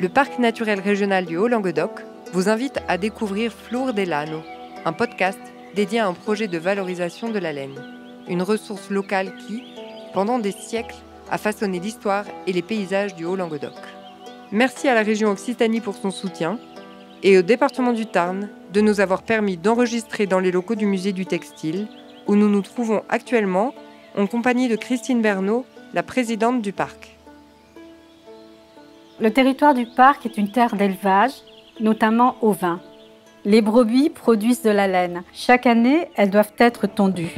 Le Parc naturel régional du Haut-Languedoc vous invite à découvrir Flor de Lano, un podcast dédié à un projet de valorisation de la laine, une ressource locale qui, pendant des siècles, a façonné l'histoire et les paysages du Haut-Languedoc. Merci à la région Occitanie pour son soutien et au département du Tarn de nous avoir permis d'enregistrer dans les locaux du musée du textile, où nous nous trouvons actuellement en compagnie de Christine Bernot, la présidente du parc. Le territoire du parc est une terre d'élevage, notamment ovin. Les brebis produisent de la laine. Chaque année, elles doivent être tondues.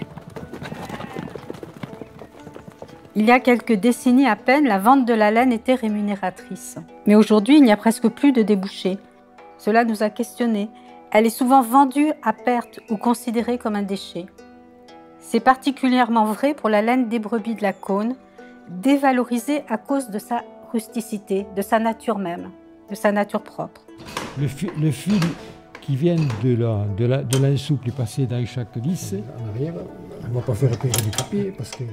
Il y a quelques décennies à peine, la vente de la laine était rémunératrice. Mais aujourd'hui, il n'y a presque plus de débouchés. Cela nous a questionnés. Elle est souvent vendue à perte ou considérée comme un déchet. C'est particulièrement vrai pour la laine des brebis de la Cône, dévalorisée à cause de sa rusticité, de sa nature même, de sa nature propre. Le fil qui vient de la souple est passé dans chaque vis. En arrière, on ne va pas faire recueillir du papier parce que...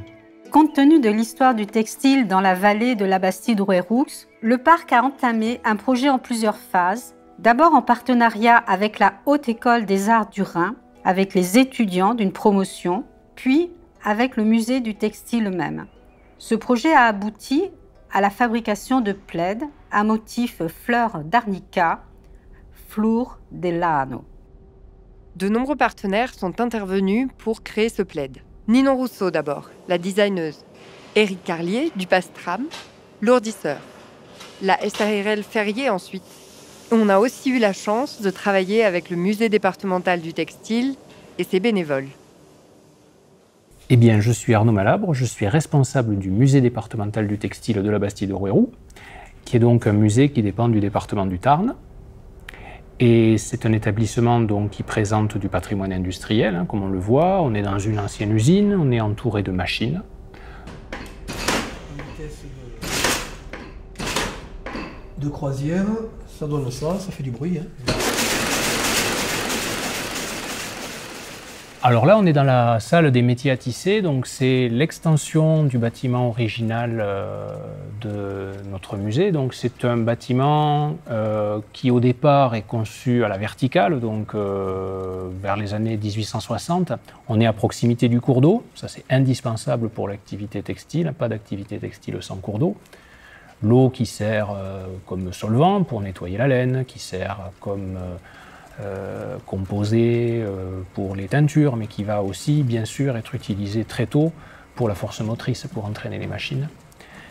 Compte tenu de l'histoire du textile dans la vallée de la Bastide-Rouerroux, le parc a entamé un projet en plusieurs phases. D'abord en partenariat avec la Haute École des Arts du Rhin, avec les étudiants d'une promotion, puis avec le musée du textile même. Ce projet a abouti à la fabrication de plaids à motif fleurs d'arnica, Flor de Lano. De nombreux partenaires sont intervenus pour créer ce plaid. Ninon Rousseau d'abord, la designeuse. Éric Carlier du Pastram, l'ourdisseur. La SARL Ferrier ensuite. On a aussi eu la chance de travailler avec le musée départemental du textile et ses bénévoles. Eh bien, je suis Arnaud Malabre, je suis responsable du musée départemental du textile de la Bastide-Rouerroux, qui est donc un musée qui dépend du département du Tarn. Et c'est un établissement donc, qui présente du patrimoine industriel, comme on le voit. On est dans une ancienne usine, on est entouré de machines. De croisière, ça donne ça fait du bruit. Alors là, on est dans la salle des métiers à tisser, donc c'est l'extension du bâtiment original de notre musée. Donc c'est un bâtiment qui au départ est conçu à la verticale, donc vers les années 1860. On est à proximité du cours d'eau, ça c'est indispensable pour l'activité textile, pas d'activité textile sans cours d'eau. L'eau qui sert comme solvant pour nettoyer la laine, qui sert comme composé pour les teintures, mais qui va aussi, bien sûr, être utilisé très tôt pour la force motrice, pour entraîner les machines.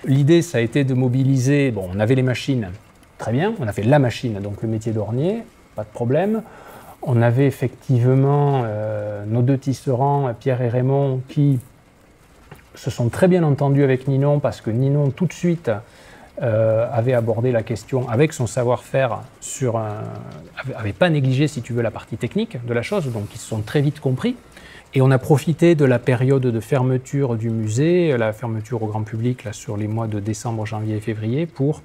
L'idée, ça a été de mobiliser, bon, on avait les machines, très bien, on a fait la machine, donc le métier d'ornier, pas de problème. On avait effectivement nos deux tisserands, Pierre et Raymond, qui se sont très bien entendus avec Ninon, parce que Ninon, tout de suite, avait abordé la question avec son savoir-faire avait pas négligé, si tu veux, la partie technique de la chose, donc ils se sont très vite compris. Et on a profité de la période de fermeture du musée, la fermeture au grand public là, sur les mois de décembre, janvier et février, pour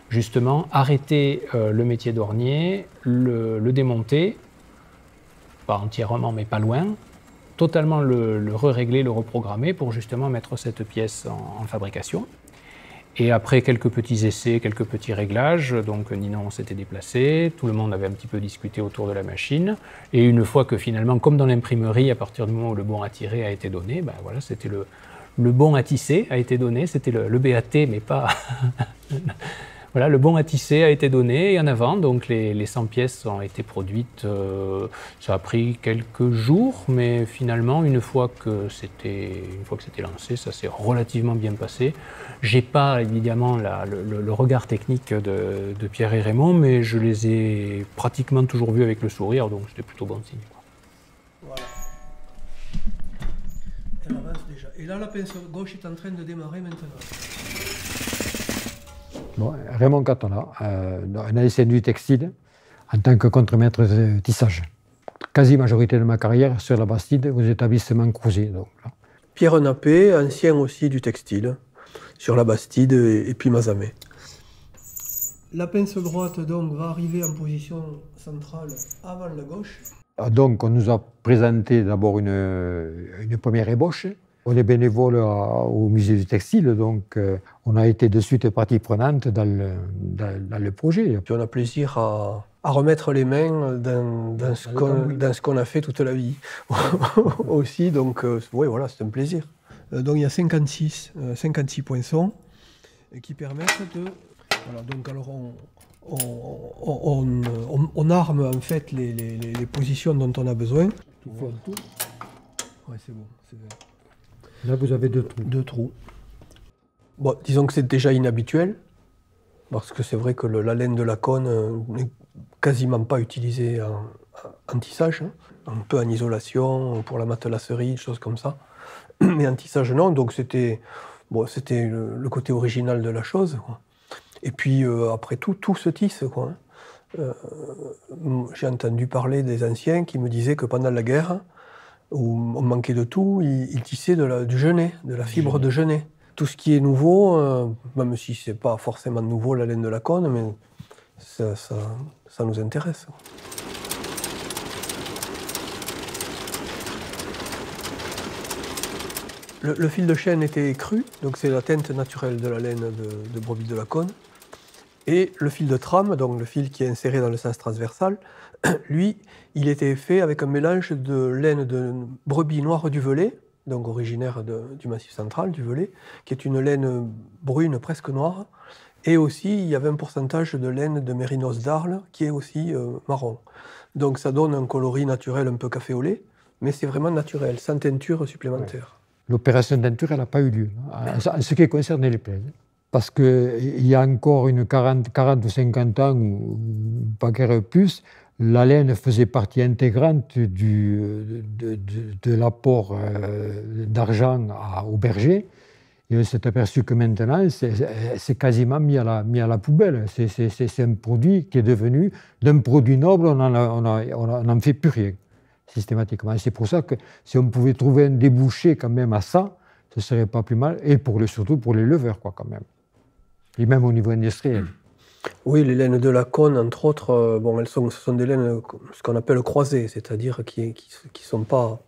justement arrêter le métier d'ornier, le démonter, pas entièrement mais pas loin, totalement le régler, le reprogrammer pour justement mettre cette pièce en fabrication. Et après quelques petits essais, quelques petits réglages, donc Ninon s'était déplacé, tout le monde avait un petit peu discuté autour de la machine. Et une fois que finalement, comme dans l'imprimerie, à partir du moment où le bon à tirer a été donné, ben voilà, c'était le bon à tisser a été donné, c'était le BAT, mais pas... Voilà, le bon à tisser a été donné et en avant, donc les 100 pièces ont été produites. Ça a pris quelques jours, mais finalement, une fois que c'était lancé, ça s'est relativement bien passé. J'ai pas évidemment le regard technique de Pierre et Raymond, mais je les ai pratiquement toujours vus avec le sourire, donc c'était plutôt bon signe. Voilà. Elle avance déjà. Et là, la pince gauche est en train de démarrer maintenant. Bon, Raymond Catola, un ancien du textile, en tant que contremaître de tissage. Quasi majorité de ma carrière sur la Bastide, aux établissements Crouzet. Pierre Nappé, ancien aussi du textile, sur la Bastide et puis Mazamet. La pince droite donc va arriver en position centrale avant la gauche. Donc on nous a présenté d'abord une première ébauche. On est bénévole au musée du textile, donc on a été de suite partie prenante dans le projet. Puis on a plaisir à remettre les mains dans ce qu'on a fait toute la vie aussi, donc oui, voilà, c'est un plaisir. Donc il y a 56 poinçons qui permettent de... Voilà, donc alors on arme en fait les positions dont on a besoin. Tout fait un tour. Ouais, c'est bon. Là, vous avez 2 trous. 2 trous. Bon, disons que c'est déjà inhabituel, parce que c'est vrai que la laine de la cône n'est quasiment pas utilisée en tissage, hein. Un peu en isolation, pour la matelasserie, des choses comme ça. Mais en tissage, non. Donc c'était le côté original de la chose, quoi. Et puis après tout se tisse, quoi. J'ai entendu parler des anciens qui me disaient que pendant la guerre, où on manquait de tout, ils tissaient du genêt, de la fibre de genêt. Tout ce qui est nouveau, même si c'est pas forcément nouveau la laine de la cône, mais ça nous intéresse. Le fil de chêne était cru, donc c'est la teinte naturelle de la laine de brebis de la cône. Et le fil de trame, donc le fil qui est inséré dans le sens transversal, lui, il était fait avec un mélange de laine de brebis noire du Velay, donc originaire du Massif central, du Velay, qui est une laine brune presque noire. Et aussi, il y avait un pourcentage de laine de mérinos d'Arles, qui est aussi marron. Donc ça donne un coloris naturel un peu café au lait, mais c'est vraiment naturel, sans teinture supplémentaire. Ouais. L'opération de teinture, elle n'a pas eu lieu, en ce qui concerne les plaies. Parce qu'il y a encore 40 ou 50 ans, ou pas guère plus, la laine faisait partie intégrante de l'apport d'argent au berger. Et on s'est aperçu que maintenant, c'est quasiment mis à la poubelle. C'est un produit qui est devenu, d'un produit noble, on n'en fait plus rien, systématiquement. C'est pour ça que si on pouvait trouver un débouché quand même à ça, ce ne serait pas plus mal, et surtout pour les leveurs, quoi, quand même. Et même au niveau industriel. Oui, les laines de la cône, entre autres, ce sont des laines, ce qu'on appelle croisées, c'est-à-dire qui sont pas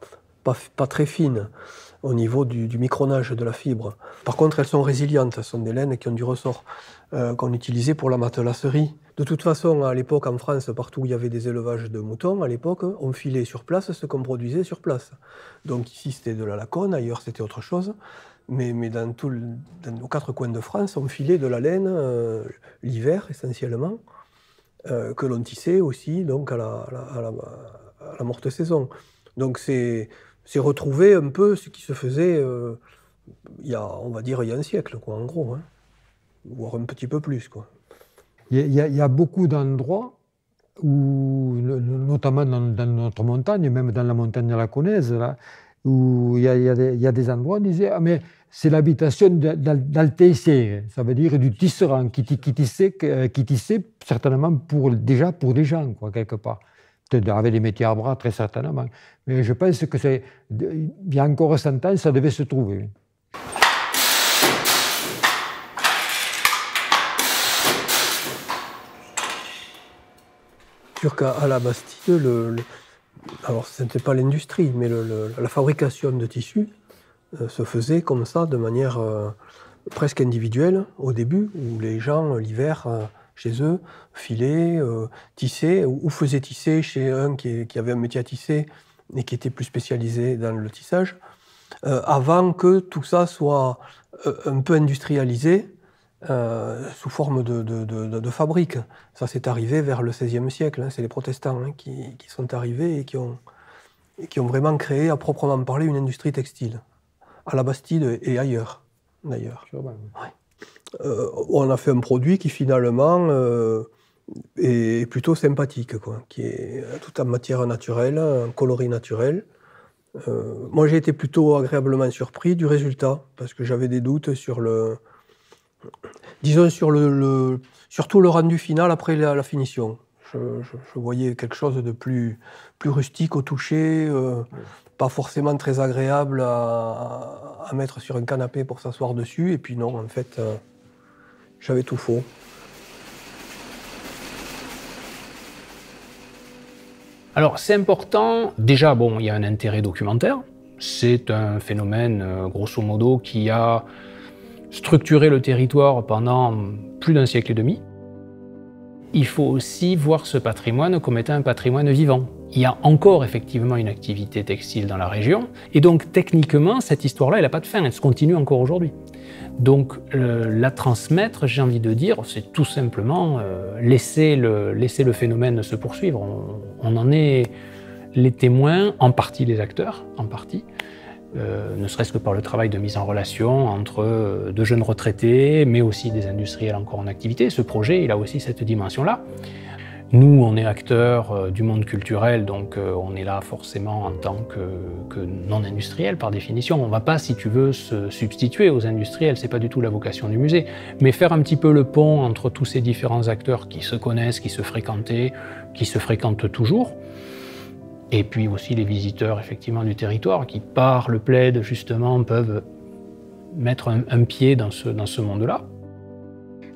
très fines au niveau du micronage de la fibre. Par contre, elles sont résilientes, ce sont des laines qui ont du ressort, qu'on utilisait pour la matelasserie. De toute façon, à l'époque, en France, partout où il y avait des élevages de moutons, à l'époque, on filait sur place ce qu'on produisait sur place. Donc ici, c'était de la lacone, ailleurs, c'était autre chose. Mais dans nos 4 coins de France, on filait de la laine l'hiver essentiellement, que l'on tissait aussi donc à la morte saison. Donc c'est retrouver un peu ce qui se faisait on va dire il y a un siècle, quoi, en gros, hein, voire un petit peu plus, quoi. Il y a beaucoup d'endroits où, notamment dans notre montagne, même dans la montagne de la Conaise, là, où il y a des endroits où on disait ah, mais c'est l'habitation d'Alteissé, ça veut dire du tisserand qui tissait certainement pour des gens, quoi, quelque part. Peut-être avec des métiers à bras, très certainement. Mais je pense que il y a encore 100 ans, ça devait se trouver. Sûr qu'à la Bastide, alors ce n'était pas l'industrie, mais la fabrication de tissus se faisait comme ça, de manière presque individuelle au début, où les gens, l'hiver, chez eux, filaient, tissaient, ou faisaient tisser chez un qui avait un métier à tisser et qui était plus spécialisé dans le tissage, avant que tout ça soit un peu industrialisé sous forme de fabrique. Ça s'est arrivé vers le XVIe siècle, hein, c'est les protestants qui sont arrivés et qui ont vraiment créé, à proprement parler, une industrie textile. À la Bastide et ailleurs, d'ailleurs. Ouais. On a fait un produit qui finalement est plutôt sympathique, quoi, qui est tout en matière naturelle, en coloris naturel. Moi, j'ai été plutôt agréablement surpris du résultat, parce que j'avais des doutes sur surtout le rendu final après la finition. Je voyais quelque chose de plus rustique au toucher, pas forcément très agréable à mettre sur un canapé pour s'asseoir dessus. Et puis non, en fait, j'avais tout faux. Alors c'est important, déjà, bon, il y a un intérêt documentaire, C'est un phénomène, grosso modo, qui a structuré le territoire pendant plus d'un siècle et demi. Il faut aussi voir ce patrimoine comme étant un patrimoine vivant. Il y a encore effectivement une activité textile dans la région, et donc techniquement, cette histoire-là, elle n'a pas de fin, elle se continue encore aujourd'hui. Donc la transmettre, j'ai envie de dire, c'est tout simplement laisser le phénomène se poursuivre. On en est les témoins, en partie les acteurs, en partie, ne serait-ce que par le travail de mise en relation entre de jeunes retraités, mais aussi des industriels encore en activité. Ce projet, il a aussi cette dimension-là. Nous, on est acteurs du monde culturel, donc on est là forcément en tant que non-industriel par définition. On ne va pas, si tu veux, se substituer aux industriels, c'est pas du tout la vocation du musée. Mais faire un petit peu le pont entre tous ces différents acteurs qui se connaissent, qui se fréquentent toujours, et puis aussi les visiteurs effectivement du territoire qui, par le plaid, justement, peuvent mettre un pied dans ce monde-là.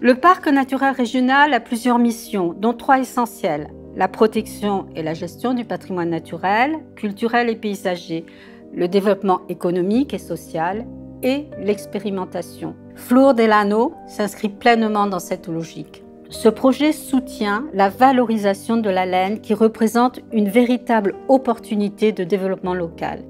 Le parc naturel régional a plusieurs missions, dont 3 essentielles. La protection et la gestion du patrimoine naturel, culturel et paysager, le développement économique et social et l'expérimentation. Flor Delano s'inscrit pleinement dans cette logique. Ce projet soutient la valorisation de la laine qui représente une véritable opportunité de développement local.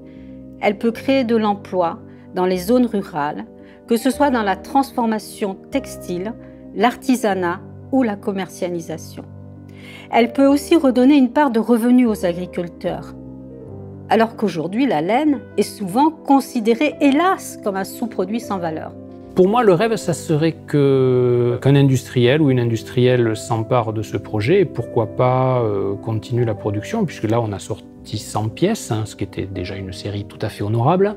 Elle peut créer de l'emploi dans les zones rurales, que ce soit dans la transformation textile, l'artisanat ou la commercialisation. Elle peut aussi redonner une part de revenus aux agriculteurs, alors qu'aujourd'hui la laine est souvent considérée, hélas, comme un sous-produit sans valeur. Pour moi, le rêve, ça serait qu'un industriel ou une industrielle s'empare de ce projet et pourquoi pas continue la production, puisque là, on a sorti 100 pièces, ce qui était déjà une série tout à fait honorable.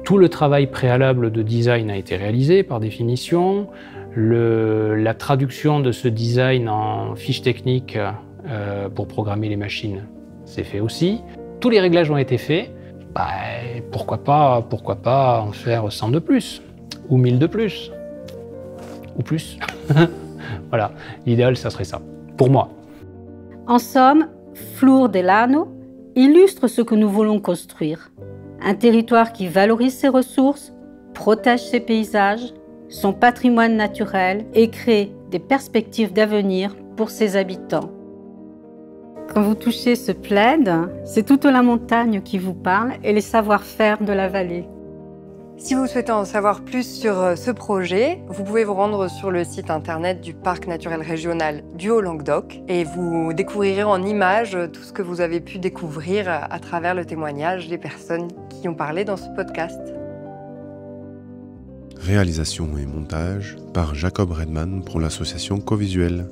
Tout le travail préalable de design a été réalisé par définition. La traduction de ce design en fiche technique pour programmer les machines, c'est fait aussi. Tous les réglages ont été faits. Pourquoi pas en faire 100 de plus ou 1000 de plus ou plus. Voilà, l'idéal, ça serait ça, pour moi. En somme, Flor Delano illustre ce que nous voulons construire. Un territoire qui valorise ses ressources, protège ses paysages, son patrimoine naturel et crée des perspectives d'avenir pour ses habitants. Quand vous touchez ce plaid, c'est toute la montagne qui vous parle et les savoir-faire de la vallée. Si vous souhaitez en savoir plus sur ce projet, vous pouvez vous rendre sur le site internet du Parc naturel régional du Haut-Languedoc et vous découvrirez en images tout ce que vous avez pu découvrir à travers le témoignage des personnes qui ont parlé dans ce podcast. Réalisation et montage par Jacob Redman pour l'association Covisuel.